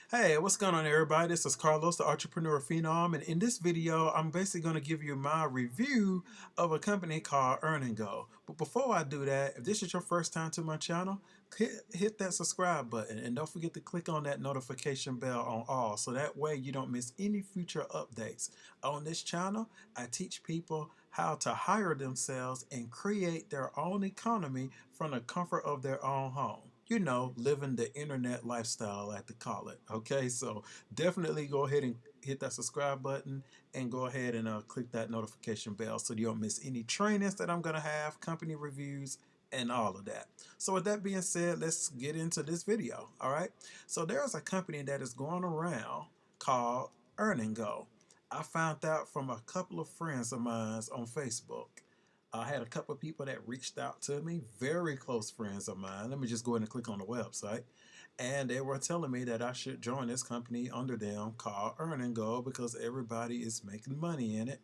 Hey, what's going on, everybody? This is Carlos, the Entrepreneur Phenom, and in this video, I'm basically going to give you my review of a company called Earn and Go. But before I do that, if this is your first time to my channel, hit that subscribe button and don't forget to click on that notification bell on all so that way you don't miss any future updates. On this channel, I teach people how to hire themselves and create their own economy from the comfort of their own home. You know, living the internet lifestyle, I like to call it. Okay, so definitely go ahead and hit that subscribe button and go ahead and click that notification bell so you don't miss any trainings that I'm going to have, company reviews, and all of that. So with that being said, let's get into this video. All right, so there's a company that is going around called Earn and Go. I found out from a couple of friends of mine on Facebook. I had a couple of people that reached out to me, very close friends of mine. Let me just go ahead and click on the website. And they were telling me that I should join this company under them called Earn and Go because everybody is making money in it.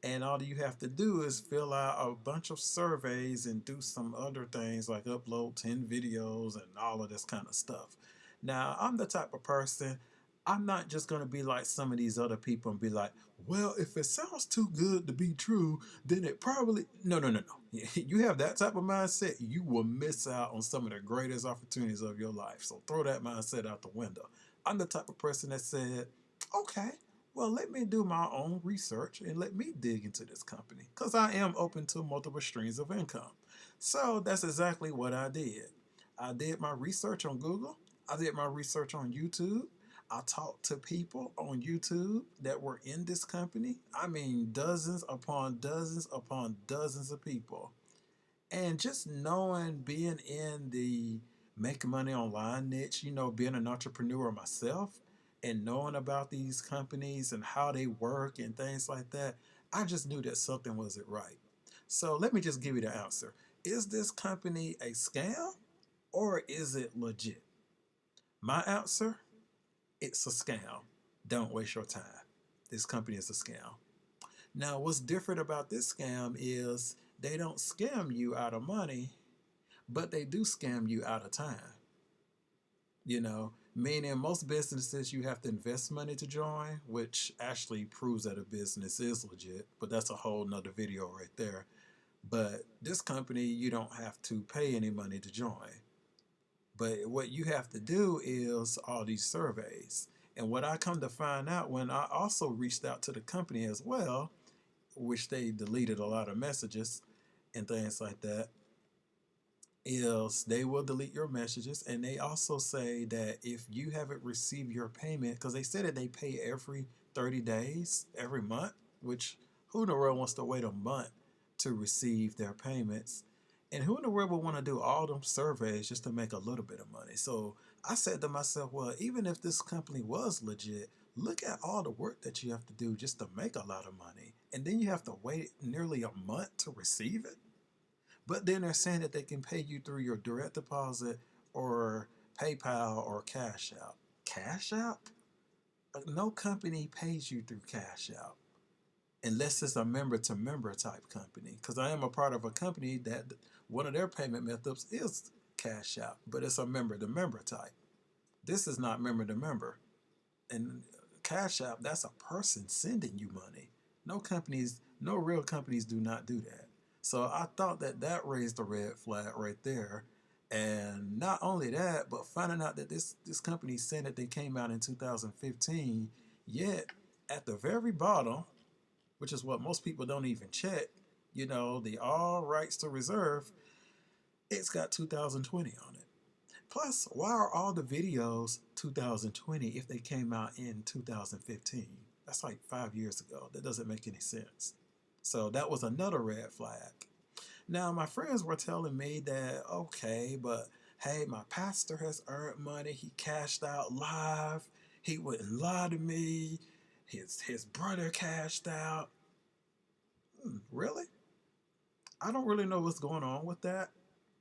And all you have to do is fill out a bunch of surveys and do some other things like upload 10 videos and all of this kind of stuff. Now, I'm the type of person, I'm not just going to be like some of these other people and be like, well, if it sounds too good to be true, then it probably. No, no, no, no. You have that type of mindset, you will miss out on some of the greatest opportunities of your life. So throw that mindset out the window. I'm the type of person that said, okay, well, let me do my own research and let me dig into this company because I am open to multiple streams of income. So that's exactly what I did. I did my research on Google, I did my research on YouTube. I talked to people on YouTube that were in this company. I mean, dozens upon dozens of people. And just knowing being in the make money online niche, you know, being an entrepreneur myself and knowing about these companies and how they work and things like that, I just knew that something wasn't right. So let me just give you the answer. Is this company a scam or is it legit? My answer, it's a scam. Don't waste your time. This company is a scam. Now, what's different about this scam is they don't scam you out of money, but they do scam you out of time. You know, meaning most businesses you have to invest money to join, which actually proves that a business is legit, but that's a whole nother video right there. But this company, you don't have to pay any money to join. But what you have to do is all these surveys. And what I come to find out when I also reached out to the company as well, which they deleted a lot of messages and things like that, is they will delete your messages, and they also say that if you haven't received your payment, because they said that they pay every 30 days every month, which who in the world wants to wait a month to receive their payments, and who in the world would want to do all them surveys just to make a little bit of money? So I said to myself, well, even if this company was legit, look at all the work that you have to do just to make a lot of money, and then you have to wait nearly a month to receive it. But then they're saying that they can pay you through your direct deposit or PayPal or Cash App. Cash App? No company pays you through Cash App unless it's a member to member type company. Because I am a part of a company that one of their payment methods is Cash App, but it's a member to member type. This is not member to member. And Cash App, that's a person sending you money. No companies, no real companies do not do that. So I thought that that raised a red flag right there. And not only that, but finding out that this company said that they came out in 2015, yet at the very bottom, which is what most people don't even check, you know, the all rights to reserve, it's got 2020 on it. Plus, why are all the videos 2020 if they came out in 2015? That's like 5 years ago. That doesn't make any sense. So that was another red flag. Now, my friends were telling me that, okay, but hey, my pastor has earned money. He cashed out live. He wouldn't lie to me. His brother cashed out. Really? I don't really know what's going on with that.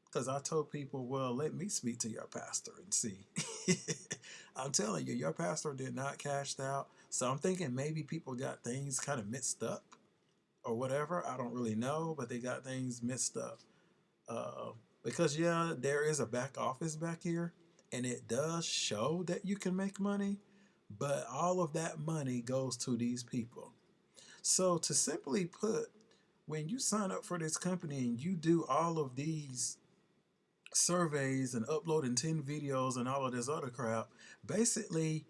Because I told people, well, let me speak to your pastor and see. I'm telling you, your pastor did not cash out. So I'm thinking maybe people got things kind of mixed up or whatever. I don't really know, but they got things mixed up. Uh, because, yeah, there is a back office back here. and it does show that you can make money, but all of that money goes to these people. So, to simply put, when you sign up for this company and you do all of these surveys and uploading 10 videos and all of this other crap, basically,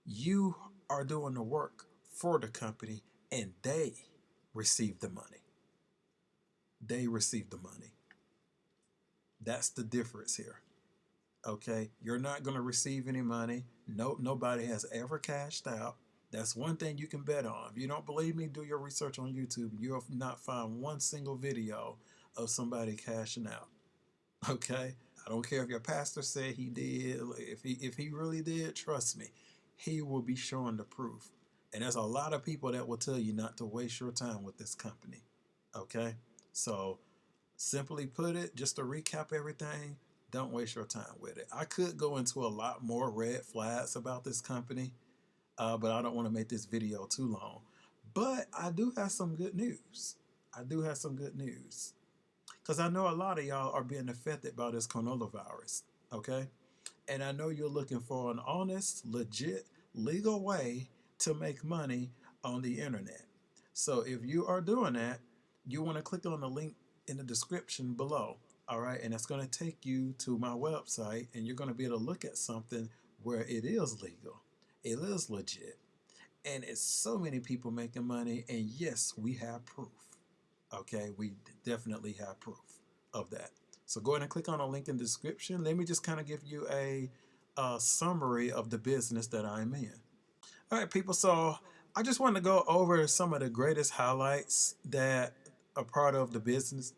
you are doing the work for the company and they receive the money. They receive the money. That's the difference here. Okay, you're not going to receive any money. No, nobody has ever cashed out. That's one thing you can bet on. If you don't believe me, do your research on YouTube. You'll not find one single video of somebody cashing out. Okay, I don't care if your pastor said he did. If he really did, trust me, he will be showing the proof. And there's a lot of people that will tell you not to waste your time with this company. Okay, so simply put it, just to recap everything, don't waste your time with it. I could go into a lot more red flags about this company, but I don't want to make this video too long. But I do have some good news. I do have some good news. Because I know a lot of y'all are being affected by this coronavirus, okay? And I know you're looking for an honest, legit, legal way to make money on the internet. So if you are doing that, you want to click on the link in the description below, all right? And that's going to take you to my website, and you're going to be able to look at something where it is legal, it is legit, and it's so many people making money. And yes, we have proof. Okay, we definitely have proof of that. So go ahead and click on the link in the description. Let me just kind of give you a summary of the business that I'm in. All right, people. So I just want to go over some of the greatest highlights that are part of the business.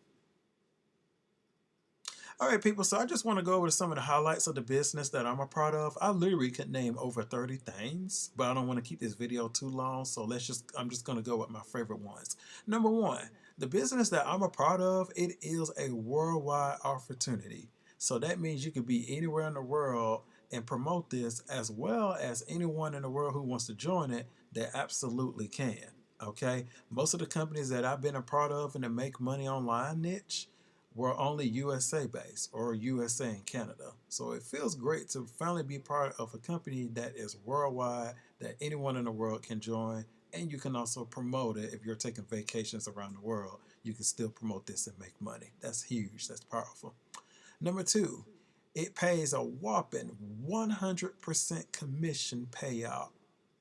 All right, people. So I just want to go over some of the highlights of the business that I'm a part of. I literally could name over 30 things, but I don't want to keep this video too long. So I'm just going to go with my favorite ones. Number one, the business that I'm a part of, it is a worldwide opportunity. So that means you could be anywhere in the world and promote this, as well as anyone in the world who wants to join it, they absolutely can. Okay. Most of the companies that I've been a part of in the make money online niche were only USA based or USA and Canada. So it feels great to finally be part of a company that is worldwide, that anyone in the world can join, and you can also promote it. If you're taking vacations around the world, you can still promote this and make money. That's huge. That's powerful. Number two, it pays a whopping 100% commission payout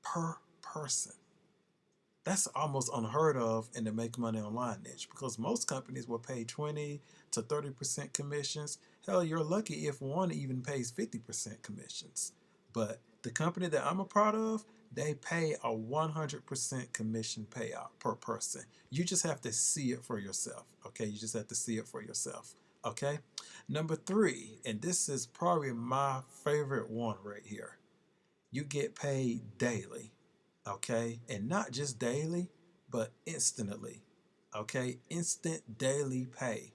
per person. That's almost unheard of in the make money online niche, because most companies will pay 20 to 30% commissions. Hell, you're lucky if one even pays 50% commissions. But the company that I'm a part of, they pay a 100% commission payout per person. You just have to see it for yourself. Okay, you just have to see it for yourself. Okay, number three, and this is probably my favorite one right here, you get paid daily. Okay, and not just daily, but instantly. Okay, instant daily pay.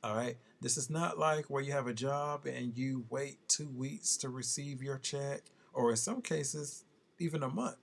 All right, this is not like where you have a job and you wait 2 weeks to receive your check, or in some cases even a month.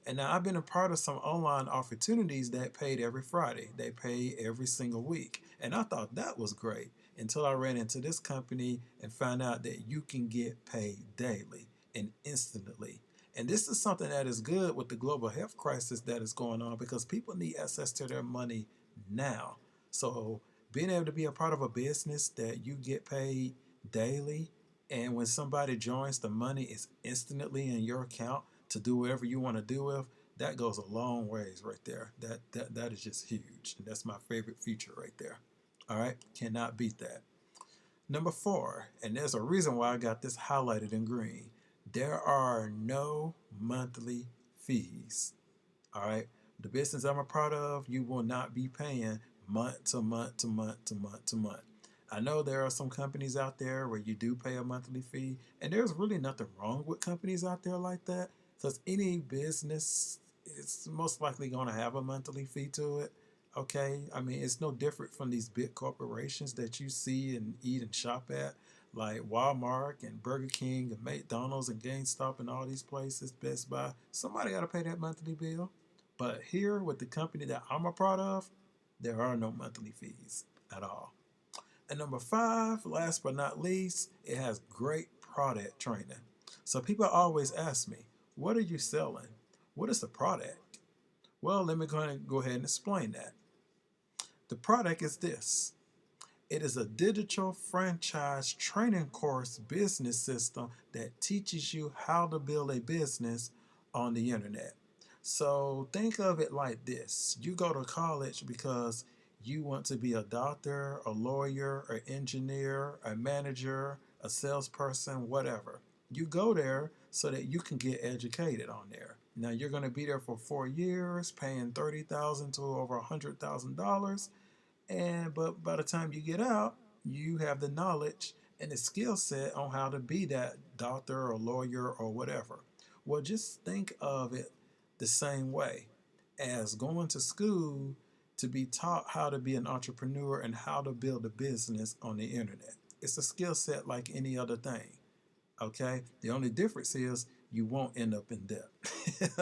And now I've been a part of some online opportunities that paid every Friday. They pay every single week. And I thought that was great until I ran into this company and found out that you can get paid daily and instantly. And this is something that is good with the global health crisis that is going on, because people need access to their money now. So being able to be a part of a business that you get paid daily, and when somebody joins, the money is instantly in your account to do whatever you want to do with, that goes a long ways right there. That is just huge. And that's my favorite feature right there. All right, cannot beat that. Number four, and there's a reason why I got this highlighted in green. There are no monthly fees. All right, the business I'm a part of, you will not be paying month to month to month to month to month. I know there are some companies out there where you do pay a monthly fee, and there's really nothing wrong with companies out there like that, because any business is most likely going to have a monthly fee to it. Okay, I mean, it's no different from these big corporations that you see and eat and shop at, like Walmart and Burger King and McDonald's and GameStop and all these places, Best Buy. Somebody got to pay that monthly bill. But here with the company that I'm a part of, there are no monthly fees at all. And number five, last but not least, it has great product training. So people always ask me, what are you selling? What is the product? Well, let me go ahead and explain that. The product is this. It is a digital franchise training course business system that teaches you how to build a business on the internet. So think of it like this. You go to college because you want to be a doctor, a lawyer, an engineer, a manager, a salesperson, whatever. You go there so that you can get educated on there. Now you're going to be there for 4 years, paying $30,000 to over $100,000, but by the time you get out, you have the knowledge and the skill set on how to be that doctor or lawyer or whatever. Well, just think of it the same way as going to school to be taught how to be an entrepreneur and how to build a business on the internet. It's a skill set like any other thing. Okay, the only difference is you won't end up in debt.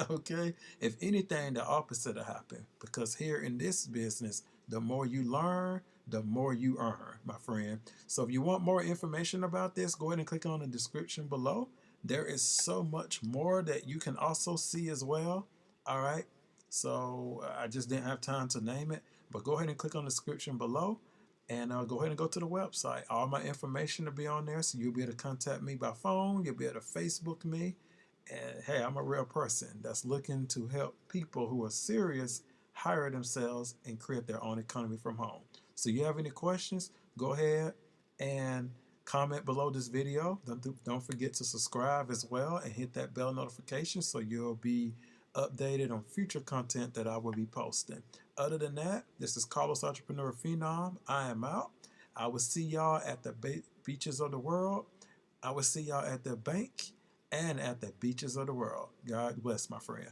Okay, if anything, the opposite will happen, because here in this business, the more you learn, the more you earn, my friend. So if you want more information about this, go ahead and click on the description below. There is so much more that you can also see as well. All right, so I just didn't have time to name it, but go ahead and click on the description below, and go ahead and go to the website. All my information will be on there, so you'll be able to contact me by phone. You'll be able to Facebook me. And hey, I'm a real person that's looking to help people who are serious hire themselves and create their own economy from home. So you have any questions, go ahead and comment below this video. Don't forget to subscribe as well and hit that bell notification so you'll be updated on future content that I will be posting. Other than that, this is Carlos Entrepreneur Phenom. I am out. I will see y'all at the beaches of the world. I will see y'all at the bank and at the beaches of the world. God bless, my friend.